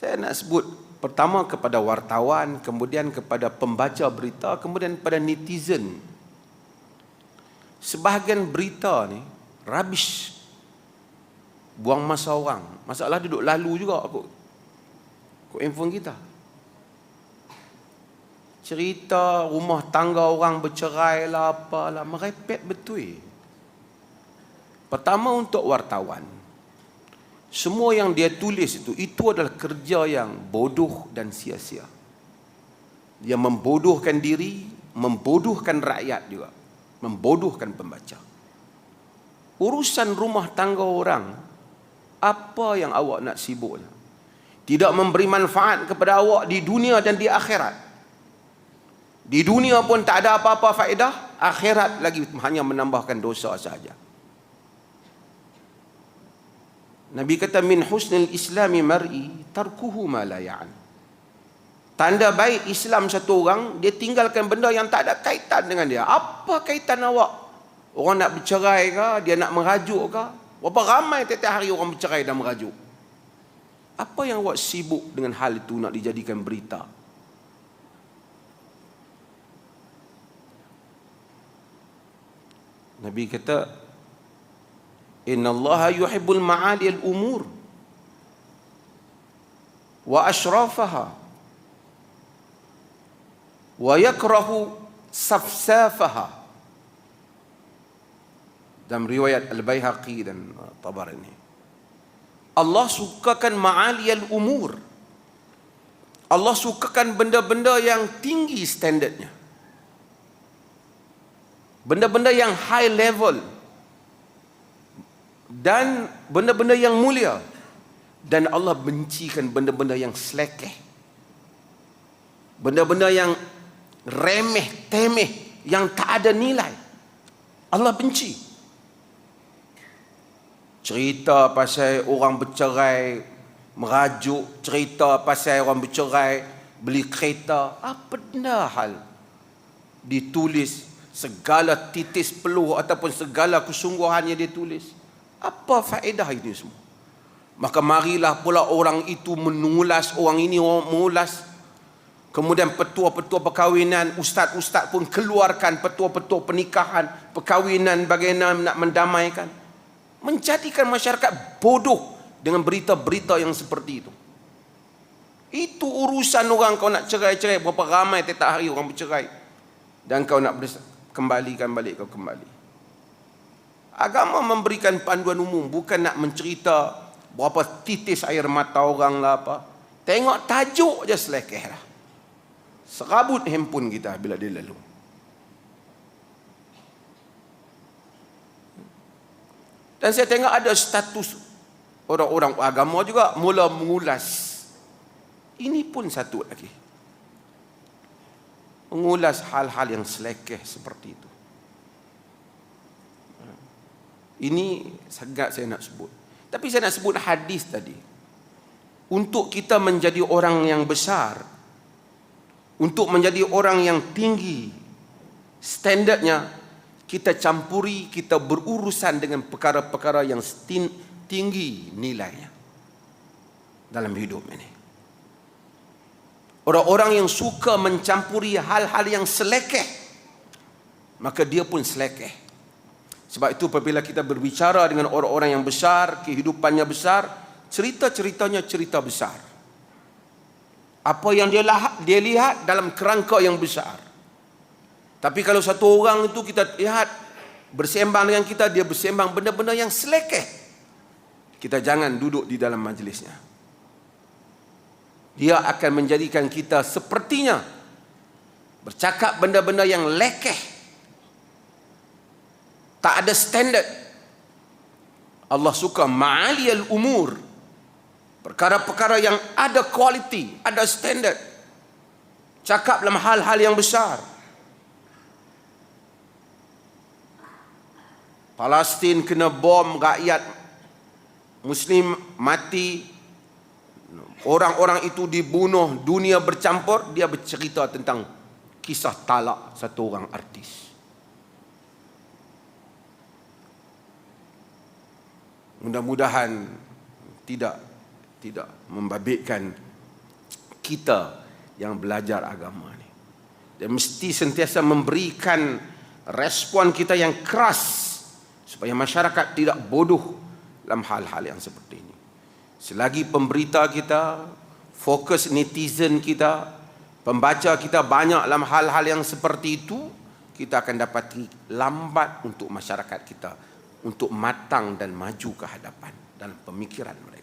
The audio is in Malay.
Saya nak sebut pertama kepada wartawan, kemudian kepada pembaca berita, kemudian kepada netizen. Sebahagian berita ni rubbish, buang masa orang. Masalah duduk lalu juga aku handphone kita. Cerita rumah tangga orang bercerai lah, apalah, merepek betul. Pertama, untuk wartawan, semua yang dia tulis itu adalah kerja yang bodoh dan sia-sia. Dia membodohkan diri, membodohkan rakyat juga, membodohkan pembaca. Urusan rumah tangga orang, apa yang awak nak sibuk? Tidak memberi manfaat kepada awak di dunia dan di akhirat. Di dunia pun tak ada apa-apa faedah, akhirat lagi hanya menambahkan dosa saja. Nabi kata, min husnil islami mar'i tarkuhu ma la ya'ni. Tanda baik Islam satu orang, dia tinggalkan benda yang tak ada kaitan dengan dia. Apa kaitan awak? Orang nak bercerai ke? Dia nak merajuk ke? Berapa ramai tiap-tiap hari orang bercerai dan merajuk? Apa yang awak sibuk dengan hal itu nak dijadikan berita? Nabi kata, Inna Allah yuhibbul ma'ali al-umur wa ashrafaha wa yakrahu safsafaha. Dalam riwayat Al-Baihaqi dan Tabarani, Allah sukakan ma'ali al-umur. Allah sukakan benda-benda yang tinggi standardnya, benda-benda yang high level, dan benda-benda yang mulia. Dan Allah bencikan benda-benda yang selekeh, benda-benda yang remeh temeh, yang tak ada nilai. Allah benci. Cerita pasal orang bercerai merajuk, cerita pasal orang bercerai beli kereta, apa benda hal ditulis segala titis peluh ataupun segala kesungguhan yang dia tulis. Apa faedah ini semua? Maka marilah pula orang itu mengulas, orang ini orang mengulas. Kemudian petua-petua perkahwinan, ustaz-ustaz pun keluarkan petua-petua pernikahan, perkahwinan, bagaimana nak mendamaikan. Menjadikan masyarakat bodoh dengan berita-berita yang seperti itu. Itu urusan orang. Kau nak cerai-cerai, berapa ramai tiap hari orang bercerai, dan kau nak kembalikan balik, kau kembali. Agama memberikan panduan umum, bukan nak mencerita berapa titis air mata orang lah apa. Tengok tajuk je selekeh lah. Serabut handphone kita bila dia lalu. Dan saya tengok ada status orang-orang agama juga mula mengulas. Ini pun satu lagi, mengulas hal-hal yang selekeh seperti itu. Ini sangat saya nak sebut. Tapi saya nak sebut hadis tadi. Untuk kita menjadi orang yang besar, untuk menjadi orang yang tinggi standardnya, kita campuri, kita berurusan dengan perkara-perkara yang tinggi nilainya dalam hidup ini. Orang-orang yang suka mencampuri hal-hal yang selekeh, maka dia pun selekeh. Sebab itu apabila kita berbicara dengan orang-orang yang besar, kehidupannya besar, cerita-ceritanya cerita besar. Apa yang dia lihat dalam kerangka yang besar. Tapi kalau satu orang itu kita lihat bersembang dengan kita, dia bersembang benda-benda yang selekeh, kita jangan duduk di dalam majlisnya. Dia akan menjadikan kita sepertinya bercakap benda-benda yang lekeh, tak ada standard. Allah suka ma'aliyal umur, perkara-perkara yang ada kualiti, ada standard. Cakap dalam hal-hal yang besar. Palestin kena bom, rakyat Muslim mati, orang-orang itu dibunuh, dunia bercampur. Dia bercerita tentang kisah talak satu orang artis. Mudah-mudahan tidak membabitkan kita yang belajar agama ni. Dan mesti sentiasa memberikan respon kita yang keras supaya masyarakat tidak bodoh dalam hal-hal yang seperti ini. Selagi pemberita kita, fokus netizen kita, pembaca kita banyak dalam hal-hal yang seperti itu, kita akan dapati lambat untuk masyarakat kita untuk matang dan maju ke hadapan dalam pemikiran mereka.